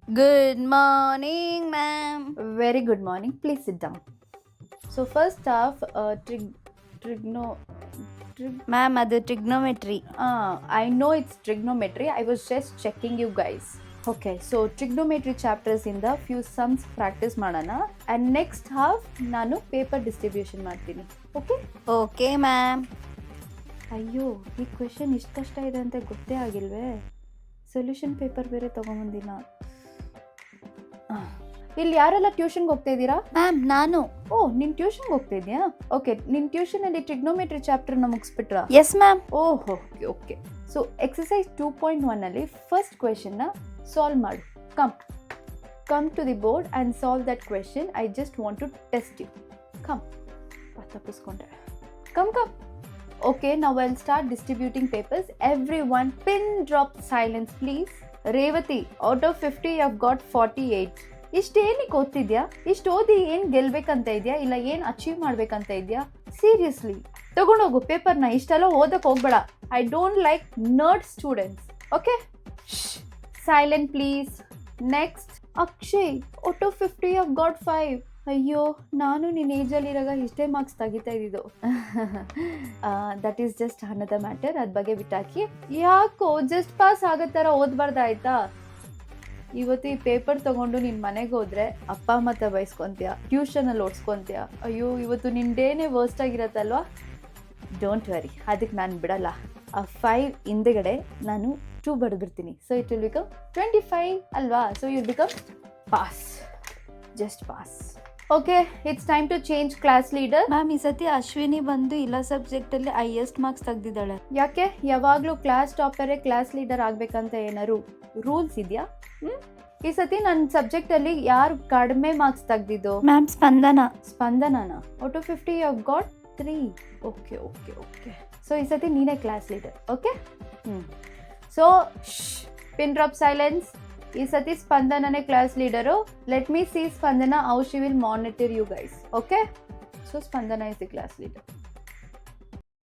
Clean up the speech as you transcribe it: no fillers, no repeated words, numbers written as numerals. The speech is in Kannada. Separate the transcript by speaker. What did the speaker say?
Speaker 1: Good morning, ma'am.
Speaker 2: Very good morning. Please sit down. So first off, trigno.
Speaker 1: Ma'am, ಅದು trigonometry.
Speaker 2: I know it's trigonometry. I was just checking you guys. Okay, so trigonometry chapters ಇಂದ few sums practice ಮಾಡೋಣ. And next half ನಾನು paper distribution ಮಾಡ್ತೀನಿ. Okay?
Speaker 1: Okay, ma'am.
Speaker 2: ಅಯ್ಯೋ, ಈ ಕ್ವೆಶನ್ ಇಷ್ಟು ಕಷ್ಟ ಇದೆ ಅಂತ ಗೊತ್ತೇ ಆಗಿಲ್ವೇ. ಸೊಲ್ಯೂಷನ್ ಪೇಪರ್ ಬೇರೆ ತೊಗೊಂಬಂದಿಲ್ಲ. ಇಲ್ಲಿ ಯಾರೆಲ್ಲ ಟ್ಯೂಷನ್ಗೆ ಹೋಗ್ತಾ ಇದ್ದೀರಾ?
Speaker 1: ಮ್ಯಾಮ್, ನಾನು.
Speaker 2: ನೀನು ಟ್ಯೂಷನ್ಗೆ ಹೋಗ್ತಾ ಇದೆಯಾ? ಓಕೆ, ನಿನ್ನ ಟ್ಯೂಷನಲ್ಲಿ ಟ್ರಿಗ್ನೋಮೆಟ್ರಿ ಚಾಪ್ಟರ್ನ ಮುಗಿಸ್ಬಿಟ್ರಾ?
Speaker 1: Yes ma'am.
Speaker 2: ಓಹೋ, ಓಕೆ. ಸೊ ಎಕ್ಸಸೈಸ್ 2.1 ಫಸ್ಟ್ ಕ್ವೆಶನ್ನ ಸಾಲ್ವ್ ಮಾಡು. Come to the board and solve that question. I just want to test you. ತಪ್ಪಿಸ್ಕೊಂಡೆ. Come. Okay, now I'll start distributing papers. Everyone, pin drop silence, please. Revati, out of 50, I've got 48. ಇಷ್ಟೇನಿಗೆ ಓದ್ತಿದ್ಯಾ? ಇಷ್ಟು ಓದಿ ಏನು ಗೆಲ್ಬೇಕಂತ ಇದೆಯಾ, ಇಲ್ಲ ಏನು ಅಚೀವ್ ಮಾಡ್ಬೇಕಂತ ಇದೆಯಾ? ಸೀರಿಯಸ್ಲಿ ತಗೊಂಡೋಗು ಪೇಪರ್ನ. ಇಷ್ಟೆಲ್ಲ ಓದಕ್ಕೆ ಹೋಗ್ಬೇಡ. I don't like ನರ್ಡ್ students. Okay, silent please. Next, Akshay, out of 50, I've got 5. ಅಯ್ಯೋ, ನಾನು ನಿನ್ನ ಏಜಲ್ಲಿರಾಗ ಇಷ್ಟೇ ಮಾರ್ಕ್ಸ್ ತೆಗಿತಾ ಇದ್ದಿದ್ದು. That is just another matter. ಅದ್ರ ಬಗ್ಗೆ ಬಿಟ್ಟಾಕಿ. ಯಾಕೋ ಜಸ್ಟ್ ಪಾಸ್ ಆಗೋ ಥರ ಓದ್ಬಾರ್ದಾಯ್ತಾ? ಇವತ್ತು ಈ ಪೇಪರ್ ತೊಗೊಂಡು ನಿನ್ನ ಮನೆಗೆ ಹೋದ್ರೆ ಅಪ್ಪ ಅಮ್ಮ ಹತ್ರ ಬೈಸ್ಕೊತೀಯ, ಟ್ಯೂಷನಲ್ಲಿ ಓಡಿಸ್ಕೊತೀಯ. ಅಯ್ಯೋ, ಇವತ್ತು ನಿನ್ನ ಡೇನೇ ವರ್ಸ್ಟ್ ಆಗಿರತ್ತಲ್ವಾ? ಡೋಂಟ್ ವರಿ, ಅದಕ್ಕೆ ನಾನು ಬಿಡಲ್ಲ. ಆ 5 ಹಿಂದೆಗಡೆ ನಾನು 2 ಬರೆದಿರ್ತೀನಿ. ಸೊ ಇಟ್ ವಿಲ್ ಬಿಕಮ್ 25 ಅಲ್ವಾ? So you become pass, just pass. Okay, it's time to change class leader.
Speaker 1: Ma'am, ಈ ಸತಿ ಅಶ್ವಿನಿ ಬಂದು ಇಲ್ಲ ಸಬ್ಜೆಕ್ಟಲ್ಲಿ ಹೈಯೆಸ್ಟ್ ಮಾರ್ಕ್ಸ್ ತೆಗ್ದಿದ್ದಾಳೆ.
Speaker 2: ಯಾಕೆ? ಯಾವಾಗಲೂ ಕ್ಲಾಸ್ ಟಾಪರೇ ಕ್ಲಾಸ್ ಲೀಡರ್ ಆಗಬೇಕಂತ ಏನಾರು ರೂಲ್ಸ್ ಇದೆಯಾ? ಈ ಸತಿ ನನ್ನ ಸಬ್ಜೆಕ್ಟಲ್ಲಿ ಯಾರು ಕಡಿಮೆ ಮಾರ್ಕ್ಸ್ ತೆಗ್ದಿದ್ದು?
Speaker 1: ಮ್ಯಾಮ್,
Speaker 2: ಸ್ಪಂದನನ. Out of 50, I've got 3. Okay. So ಈ ಸತಿ ನೀನೇ class leader. Okay. So pin drop silence. ಈ ಸತಿ ಸ್ಪಂದನನೇ class leader. Let me see Spandana how she will monitor you guys. Okay, so Spandana is the class leader.